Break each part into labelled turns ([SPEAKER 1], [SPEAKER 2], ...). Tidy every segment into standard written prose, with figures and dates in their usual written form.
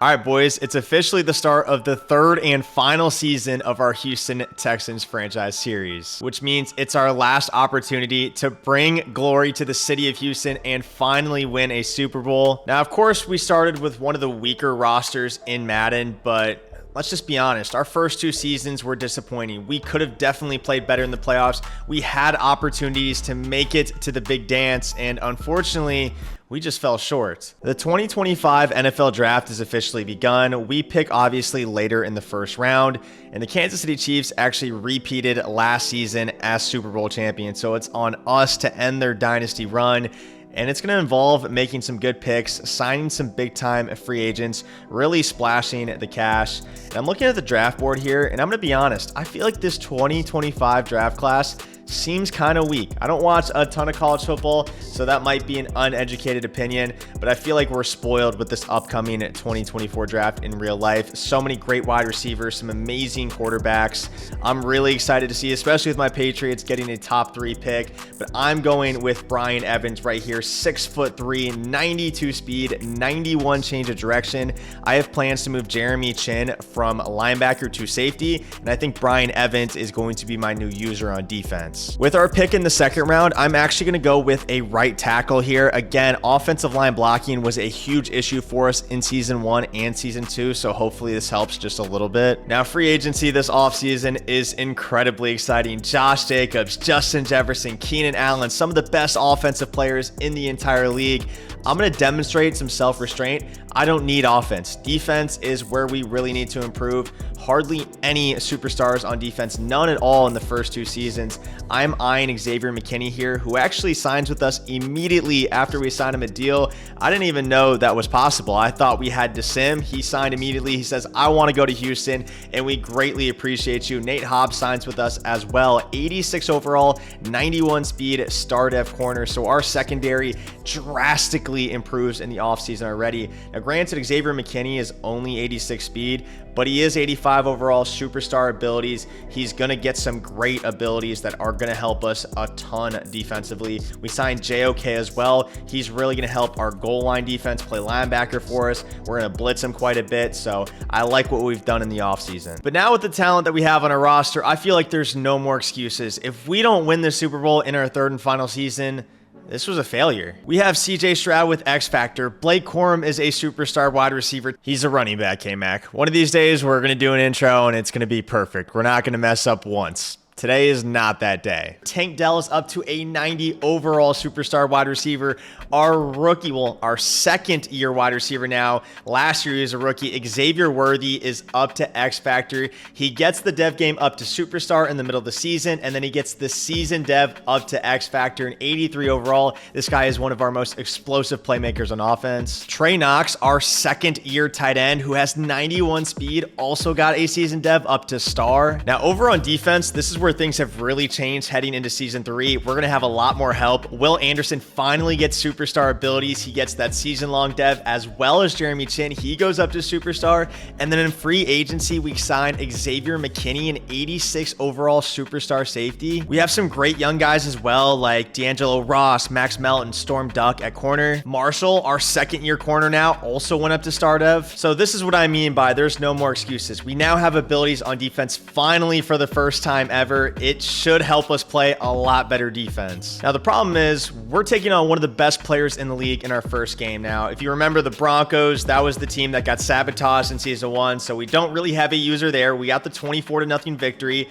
[SPEAKER 1] All right, boys, it's officially the start of the third and final season of our Houston Texans franchise series, which means it's our last opportunity to bring glory to the city of Houston and finally win a Super Bowl. Now, of course, we started with one of the weaker rosters in Madden, but let's just be honest, our first two seasons were disappointing. We could have definitely played better in the playoffs. We had opportunities to make it to the big dance, and unfortunately, we just fell short. The 2025 NFL Draft has officially begun. We pick obviously later in the first round, and the Kansas City Chiefs actually repeated last season as Super Bowl champions, so it's on us to end their dynasty run. And it's going to involve making some good picks, signing some big-time free agents, really splashing the cash. And I'm looking at the draft board here, and I'm going to be honest, I feel like this 2025 draft class seems kind of weak. I don't watch a ton of college football, so that might be an uneducated opinion, but I feel like we're spoiled with this upcoming 2024 draft in real life. So many great wide receivers, some amazing quarterbacks. I'm really excited to see, especially with my Patriots getting a top 3 pick, but I'm going with Brian Evans right here, 6'3", 92 speed, 91 change of direction. I have plans to move Jeremy Chin from linebacker to safety, and I think Brian Evans is going to be my new user on defense. With our pick in the second round, I'm actually going to go with a right tackle here. Again, offensive line blocking was a huge issue for us in season 1 and season 2, so hopefully this helps just a little bit. Now, free agency this offseason is incredibly exciting. Josh Jacobs, Justin Jefferson, Keenan Allen, some of the best offensive players in the entire league. I'm going to demonstrate some self-restraint. I don't need offense. Defense is where we really need to improve. Hardly any superstars on defense, none at all in the first 2 seasons. I'm eyeing Xavier McKinney here, who actually signs with us immediately after we signed him a deal. I didn't even know that was possible. I thought we had DeSim. He signed immediately. He says, I want to go to Houston, and we greatly appreciate you. Nate Hobbs signs with us as well. 86 overall, 91 speed, star def corner. So our secondary drastically improves in the offseason already. Now, granted, Xavier McKinney is only 86 speed, but he is 85 overall, superstar abilities. He's going to get some great abilities that are going to help us a ton defensively. We signed JOK as well. He's really going to help our goal line defense play linebacker for us. We're going to blitz him quite a bit, so I like what we've done in the offseason. But now with the talent that we have on our roster, I feel like there's no more excuses. If we don't win the Super Bowl in our third and final season, this was a failure. We have CJ Stroud with X Factor. Blake Corum is a superstar wide receiver. He's a running back, K-Mac. One of these days, we're going to do an intro, and it's going to be perfect. We're not going to mess up once. Today is not that day. Tank Dell is up to a 90 overall superstar wide receiver. Our rookie, well, our second year wide receiver now. Last year he was a rookie. Xavier Worthy is up to X Factor. He gets the dev game up to superstar in the middle of the season, and then he gets the season dev up to X Factor, an 83 overall. This guy is one of our most explosive playmakers on offense. Trey Knox, our second year tight end, who has 91 speed, also got a season dev up to star. Now over on defense, this is where things have really changed heading into season 3. We're going to have a lot more help. Will Anderson finally gets superstar abilities. He gets that season-long dev, as well as Jeremy Chin. He goes up to superstar. And then in free agency, we signed Xavier McKinney, an 86 overall superstar safety. We have some great young guys as well, like D'Angelo Ross, Max Melton, Storm Duck at corner. Marshall, our second-year corner now, also went up to star dev. So this is what I mean by there's no more excuses. We now have abilities on defense finally for the first time ever. It should help us play a lot better defense. Now, the problem is we're taking on one of the best players in the league in our first game. Now, if you remember the Broncos, that was the team that got sabotaged in season 1, so we don't really have a user there. We got the 24-0 victory.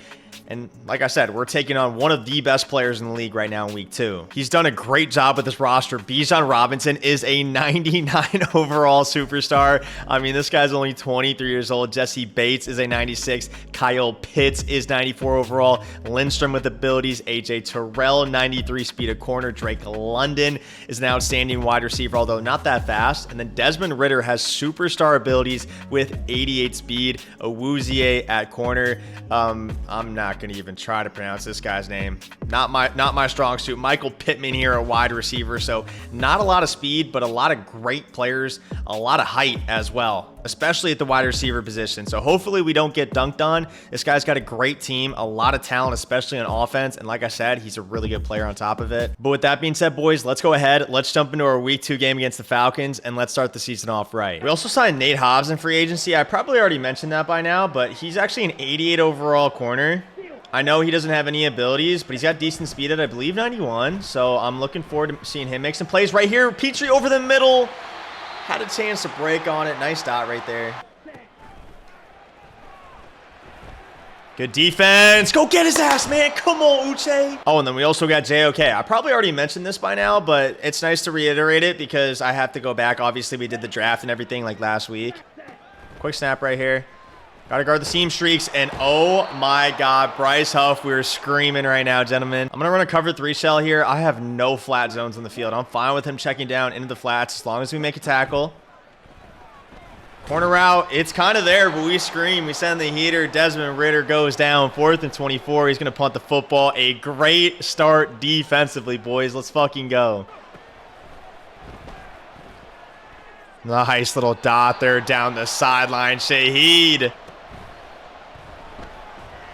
[SPEAKER 1] And like I said, we're taking on one of the best players in the league right now in week 2. He's done a great job with this roster. Bijan Robinson is a 99 overall superstar. I mean, this guy's only 23 years old. Jesse Bates is a 96. Kyle Pitts is 94 overall. Lindstrom with abilities. AJ Terrell, 93 speed of corner. Drake London is an outstanding wide receiver, although not that fast. And then Desmond Ridder has superstar abilities with 88 speed. Awuzie at corner. I'm not going to even try to pronounce this guy's name. Not my strong suit. Michael Pittman here, a wide receiver. So not a lot of speed, but a lot of great players, a lot of height as well. especially at the wide receiver position. So hopefully we don't get dunked on. This guy's got a great team, a lot of talent, especially on offense. And like I said, he's a really good player on top of it. But with that being said, boys, let's go ahead. Let's jump into our week 2 game against the Falcons, and let's start the season off right. We also signed Nate Hobbs in free agency. I probably already mentioned that by now, but he's actually an 88 overall corner. I know he doesn't have any abilities, but he's got decent speed at, I believe, 91. So I'm looking forward to seeing him make some plays right here. Petrie over the middle. Had a chance to break on it. Nice dot right there. Good defense. Go get his ass, man. Come on, Uche. Oh, and then we also got JOK. I probably already mentioned this by now, but it's nice to reiterate it because I have to go back. Obviously, we did the draft and everything like last week. Quick snap right here. Got to guard the seam streaks, and oh my God, Bryce Huff, we're screaming right now, gentlemen. I'm going to run a cover 3 shell here. I have no flat zones on the field. I'm fine with him checking down into the flats as long as we make a tackle. Corner route, it's kind of there, but we scream. We send the heater. Desmond Ridder goes down, 4th and 24. He's going to punt the football. A great start defensively, boys. Let's fucking go. Nice little dot there down the sideline. Shaheed.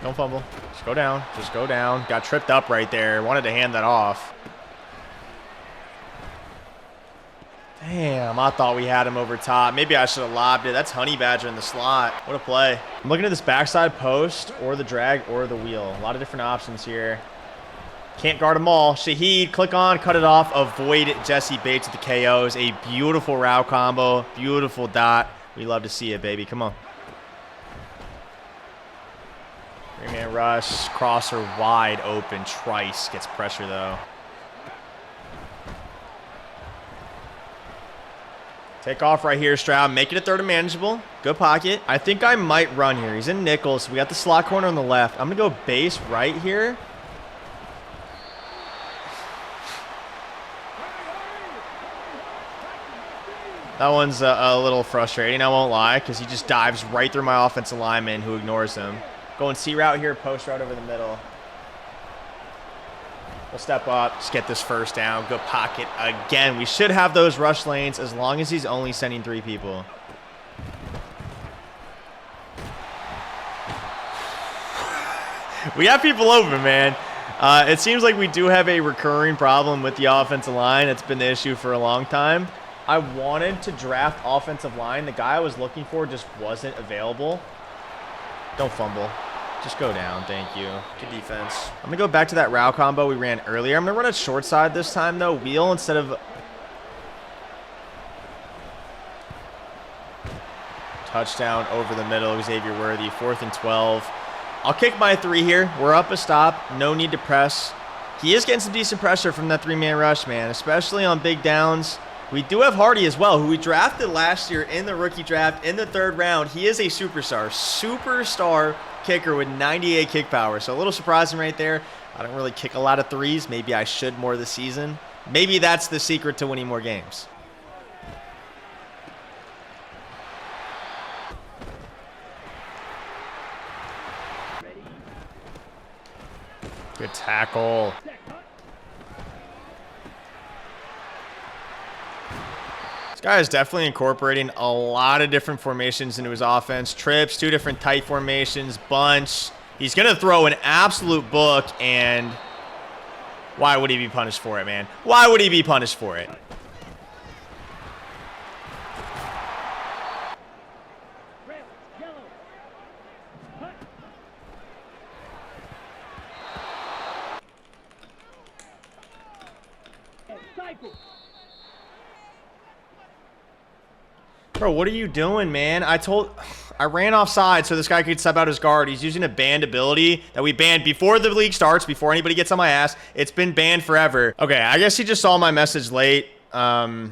[SPEAKER 1] Don't fumble. Just go down. Just go down. Got tripped up right there. Wanted to hand that off. Damn, I thought we had him over top. Maybe I should have lobbed it. That's Honey Badger in the slot. What a play. I'm looking at this backside post or the drag or the wheel. A lot of different options here. Can't guard them all. Shaheed, click on, cut it off. Avoid Jesse Bates with the KOs. A beautiful route combo. Beautiful dot. We love to see it, baby. Come on. 3-man rush. Crosser wide open. Trice gets pressure, though. Take off right here, Stroud. Make it a 3rd and manageable. Good pocket. I think I might run here. He's in nickel, so we got the slot corner on the left. I'm going to go base right here. That one's a little frustrating, I won't lie, because he just dives right through my offensive lineman who ignores him. Going C route here, post route over the middle. We'll step up, just get this first down. Good pocket again. We should have those rush lanes as long as he's only sending 3 people. We have people open, man. It seems like we do have a recurring problem with the offensive line. It's been the issue for a long time. I wanted to draft offensive line. The guy I was looking for just wasn't available. Don't fumble. Just go down. Thank you. Good defense. I'm going to go back to that route combo we ran earlier. I'm going to run it short side this time, though. Wheel instead of... Touchdown over the middle. Xavier Worthy. 4th and 12. I'll kick my 3 here. We're up a stop. No need to press. He is getting some decent pressure from that 3-man rush, man, especially on big downs. We do have Hardy as well, who we drafted last year in the rookie draft in the 3rd round. He is a superstar kicker with 98 kick power. So a little surprising right there. I don't really kick a lot of 3s. Maybe I should more this season. Maybe that's the secret to winning more games. Good tackle. Guy is definitely incorporating a lot of different formations into his offense. Trips, 2 different tight formations, bunch. He's going to throw an absolute book, and why would he be punished for it, man? Why would he be punished for it? Bro, what are you doing, man? I ran offside so this guy could step out his guard. He's using a banned ability that we banned before the league starts, before anybody gets on my ass. It's been banned forever. Okay, I guess he just saw my message late. That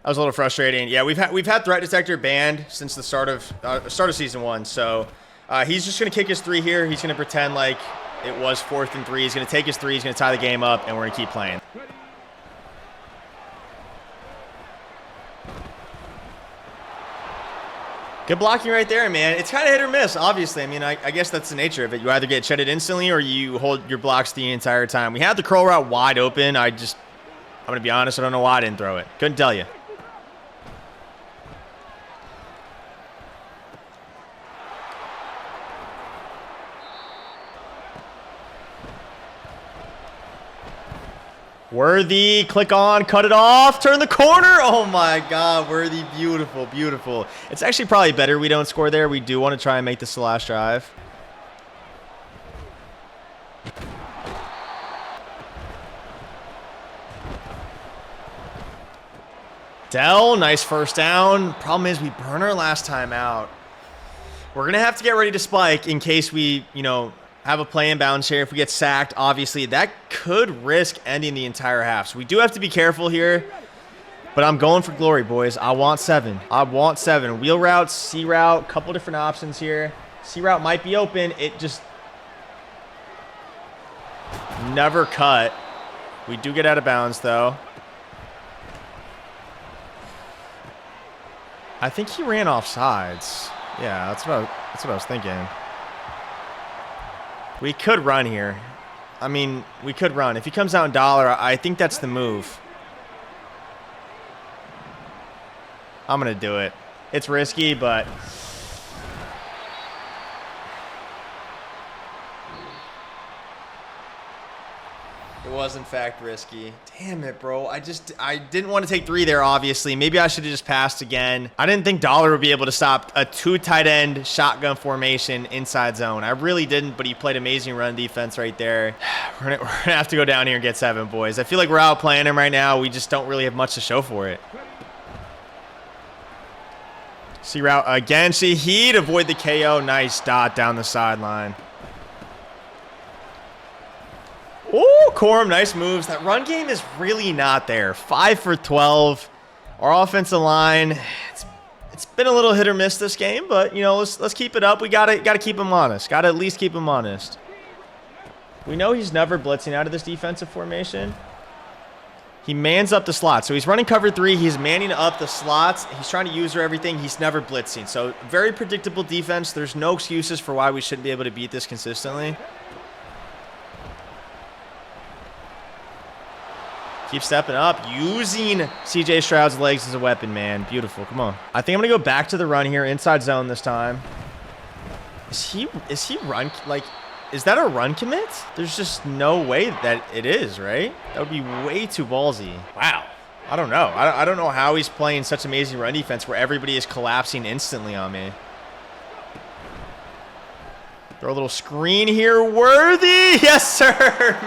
[SPEAKER 1] was a little frustrating. Yeah, we've had threat detector banned since the start of season 1. So he's just gonna kick his 3 here. He's gonna pretend like it was 4th and 3. He's gonna take his 3. He's gonna tie the game up, and we're gonna keep playing. Good blocking right there, man. It's kind of hit or miss, obviously. I mean, I guess that's the nature of it. You either get shedded instantly or you hold your blocks the entire time. We had the curl route wide open. I'm going to be honest, I don't know why I didn't throw it. Couldn't tell you. Worthy, click on, cut it off, turn the corner. Oh my God, Worthy, beautiful, beautiful. It's actually probably better we don't score there. We do want to try and make this the last drive. Dell, nice first down. Problem is we burn our last time out. We're going to have to get ready to spike in case we, have a play in bounds here. If we get sacked, obviously, that could risk ending the entire half. So we do have to be careful here. But I'm going for glory, boys. I want 7. I want 7. Wheel route, C route, couple different options here. C route might be open. It just never cut. We do get out of bounds, though. I think he ran off sides. Yeah, that's what I was thinking. We could run here. I mean, we could run. If he comes out in dollar, I think that's the move. I'm going to do it. It's risky, but... It was, in fact, risky. Damn it, bro. I didn't want to take 3 there, obviously. Maybe I should have just passed again. I didn't think Dollar would be able to stop a 2 tight end shotgun formation inside zone. I really didn't, but he played amazing run defense right there. We're gonna have to go down here and get 7, boys. I feel like we're outplaying him right now. We just don't really have much to show for it. C route again. Shaheed, avoid the KO. Nice dot down the sideline. Oh, Corum, nice moves. That run game is really not there. 5 for 12. Our offensive line, it's been a little hit or miss this game, but let's keep it up. We gotta keep him honest. Gotta at least keep him honest. We know he's never blitzing out of this defensive formation. He mans up the slot. So he's running cover 3. He's manning up the slots. He's trying to user everything. He's never blitzing. So very predictable defense. There's no excuses for why we shouldn't be able to beat this consistently. Keep stepping up, using CJ Stroud's legs as a weapon, man. Beautiful. Come on. I think I'm going to go back to the run here, inside zone this time. Is he run, like, is that a run commit? There's just no way that it is, right? That would be way too ballsy. Wow. I don't know. I don't know how he's playing such amazing run defense where everybody is collapsing instantly on me. Throw a little screen here. Worthy. Yes, sir.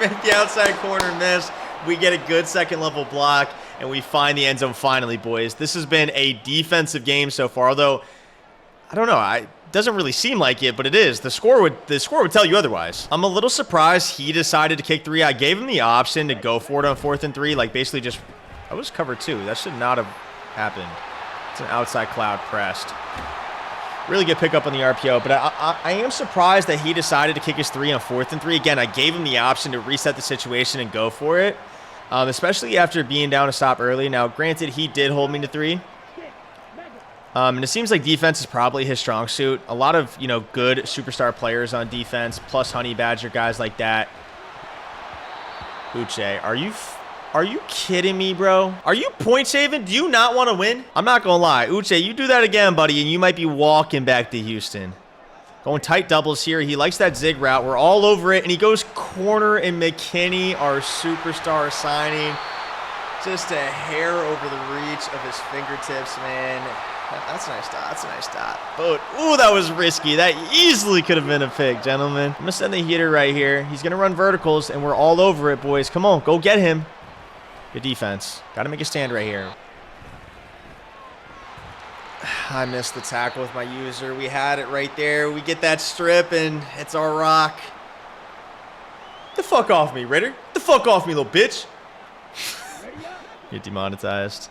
[SPEAKER 1] Make the outside corner miss. We get a good second level block, and we find the end zone finally, boys. This has been a defensive game so far, although I don't know. It doesn't really seem like it, but it is. The score would tell you otherwise. I'm a little surprised he decided to kick 3. I gave him the option to go for it on 4th and 3, like basically just – I was cover 2. That should not have happened. It's an outside cloud pressed. Really good pickup on the RPO, but I am surprised that he decided to kick his 3 on 4th and 3. Again, I gave him the option to reset the situation and go for it. Especially after being down to stop early. Now, granted, he did hold me to 3. And it seems like defense is probably his strong suit. A lot of, good superstar players on defense, plus Honey Badger, guys like that. Uche, are you kidding me, bro? Are you point shaving? Do you not want to win? I'm not going to lie. Uche, you do that again, buddy, and you might be walking back to Houston. Going tight doubles here. He likes that zig route. We're all over it. And he goes corner, and McKinney, our superstar signing. Just a hair over the reach of his fingertips, man. That's a nice dot. That's a nice dot. But, ooh, that was risky. That easily could have been a pick, gentlemen. I'm going to send the heater right here. He's going to run verticals, and we're all over it, boys. Come on, go get him. Good defense. Got to make a stand right here. I missed the tackle with my user. We had it right there. We get that strip, and it's our rock. Get the fuck off me, Ritter. Get the fuck off me, little bitch. Get demonetized.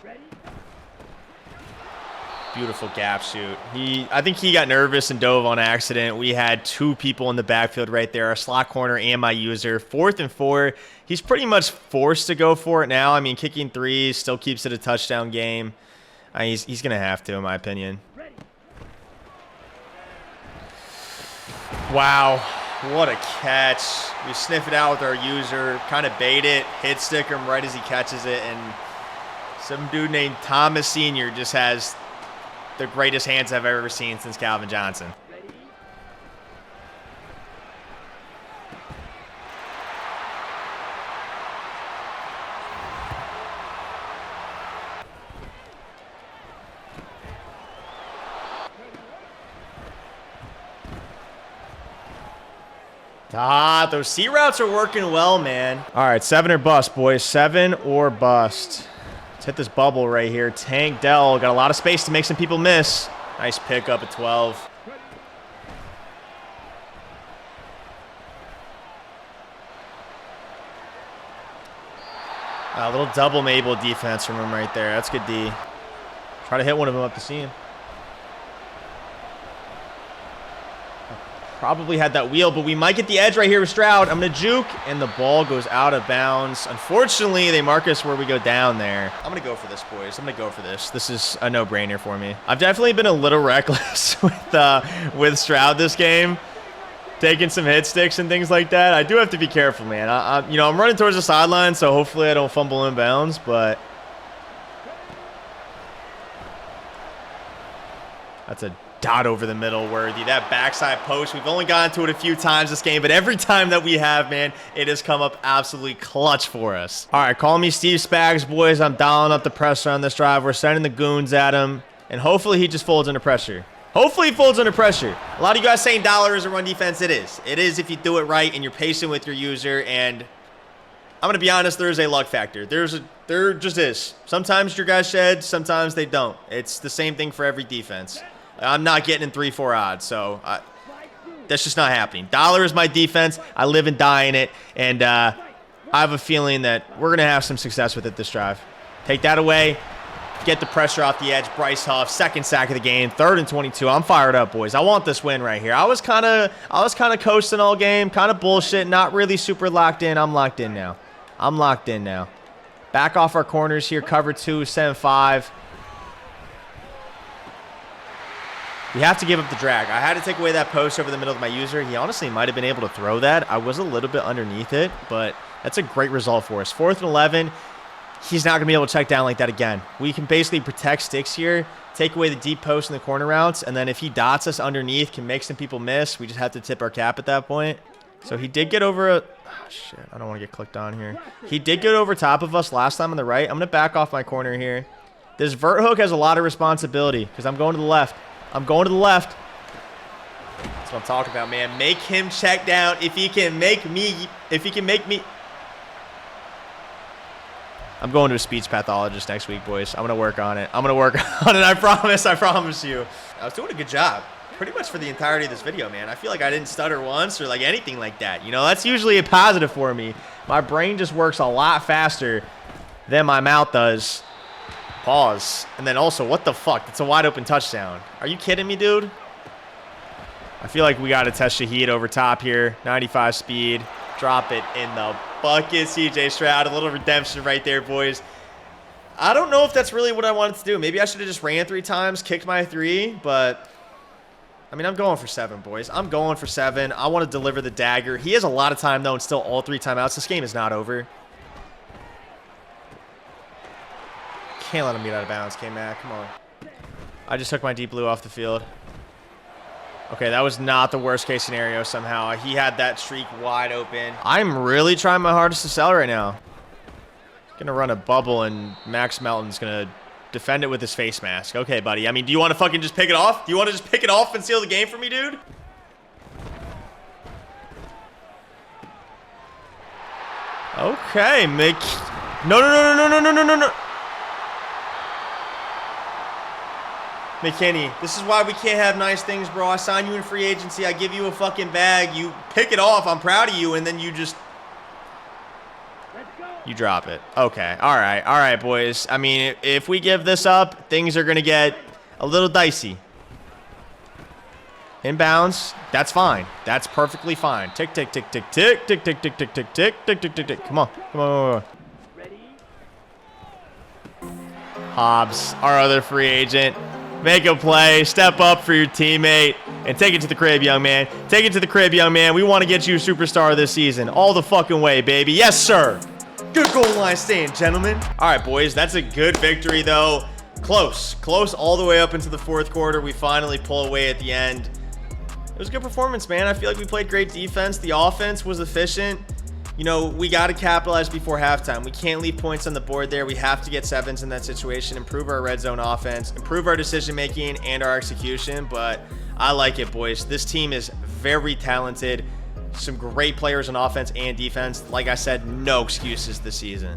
[SPEAKER 1] Beautiful gap shoot. I think he got nervous and dove on accident. We had 2 people in the backfield right there, our slot corner and my user. 4th and 4. He's pretty much forced to go for it now. I mean, kicking 3 still keeps it a touchdown game. He's going to have to, in my opinion. Wow. What a catch. We sniff it out with our user, kind of bait it, hit stick him right as he catches it, and some dude named Thomas Sr. just has the greatest hands I've ever seen since Calvin Johnson. Ah, those C routes are working well, man. All right, 7 or bust, boys. 7 or bust. Let's hit this bubble right here. Tank Dell got a lot of space to make some people miss. Nice pickup at 12. A little double Mabel defense from him right there. That's good D. Try to hit one of them up the seam. Probably had that wheel, but we might get the edge right here with Stroud. I'm going to juke, and the ball goes out of bounds. Unfortunately, they mark us where we go down there. I'm going to go for this, boys. I'm going to go for this. This is a no-brainer for me. I've definitely been a little reckless with Stroud this game, taking some hit sticks and things like that. I do have to be careful, man. I'm running towards the sideline, so hopefully I don't fumble in bounds, but that's a dot over the middle worthy. That backside post, we've only gotten to it a few times this game, but every time that we have, man, it has come up absolutely clutch for us. All right, call me Steve Spags, boys. I'm dialing up the pressure on this drive. We're sending the goons at him, and hopefully he just folds under pressure. Hopefully he folds under pressure. A lot of you guys saying dollar is a run defense. It is. It is if you do it right and you're patient with your user, and I'm going to be honest, there is a luck factor. There just is. Sometimes your guys shed, sometimes they don't. It's the same thing for every defense. I'm not getting in 3-4 odds, so that's just not happening. Dollar is my defense. I live and die in it, and I have a feeling that we're going to have some success with it this drive. Take that away. Get the pressure off the edge. Bryce Huff, second sack of the game, 3rd and 22. I'm fired up, boys. I want this win right here. I was kind of coasting all game, kind of bullshit, not really super locked in. I'm locked in now. I'm locked in now. Back off our corners here. Cover 2, 7-5. We have to give up the drag. I had to take away that post over the middle of my user. He honestly might have been able to throw that. I was a little bit underneath it, but that's a great result for us. 4th and 11. He's not going to be able to check down like that again. We can basically protect sticks here, take away the deep post and the corner routes, and then if he dots us underneath, can make some people miss. We just have to tip our cap at that point. So he did get over a... Oh, shit. I don't want to get clicked on here. He did get over top of us last time on the right. I'm going to back off my corner here. This vert hook has a lot of responsibility because I'm going to the left. I'm going to the left. That's what I'm talking about, man. Make him check down. If he can make me. I'm going to a speech pathologist next week, boys. I'm going to work on it. I promise you. I was doing a good job pretty much for the entirety of this video, man. I feel like I didn't stutter once or like anything like that. You know, that's usually a positive for me. My brain just works a lot faster than my mouth does. Pause. And then also, what the fuck? It's a wide open touchdown. Are you kidding me, dude? I feel like we got to test Shaheed over top here. 95 speed. Drop it in the bucket. CJ Stroud. A little redemption right there, boys. I don't know if that's really what I wanted to do. Maybe I should have just ran 3 times, kicked my 3, but I mean, I'm going for 7, boys. I'm going for 7. I want to deliver the dagger. He has a lot of time, though, and still all 3 timeouts. This game is not over. Can't let him get out of bounds, K-Mac. Come on. I just took my deep blue off the field. Okay, that was not the worst case scenario somehow. He had that streak wide open. I'm really trying my hardest to sell right now. Gonna run a bubble, and Max Melton's gonna defend it with his face mask. Okay, buddy. I mean, do you want to fucking just pick it off? Do you want to just pick it off and seal the game for me, dude? Okay, No. McKinney, this is why we can't have nice things, bro. I sign you in free agency. I give you a fucking bag. You pick it off. I'm proud of you. And then you just... You drop it. Okay. All right, boys. I mean, if we give this up, things are going to get a little dicey. Inbounds. That's fine. That's perfectly fine. Tick, tick, tick, tick, tick, tick, tick, tick, tick, tick, tick, tick, tick, tick, tick. Come on. Hobbs, our other free agent. Make a play, step up for your teammate, and take it to the crib, young man. Take it to the crib, young man. We want to get you a superstar this season. All the fucking way, baby. Yes, sir. Good goal line stand, gentlemen. All right, boys. That's a good victory, though. Close all the way up into the 4th quarter. We finally pull away at the end. It was a good performance, man. I feel like we played great defense. The offense was efficient. You know, we got to capitalize before halftime. We can't leave points on the board there. We have to get 7s in that situation, improve our red zone offense, improve our decision-making and our execution. But I like it, boys. This team is very talented, Some great players on offense and defense. Like I said, no excuses this season.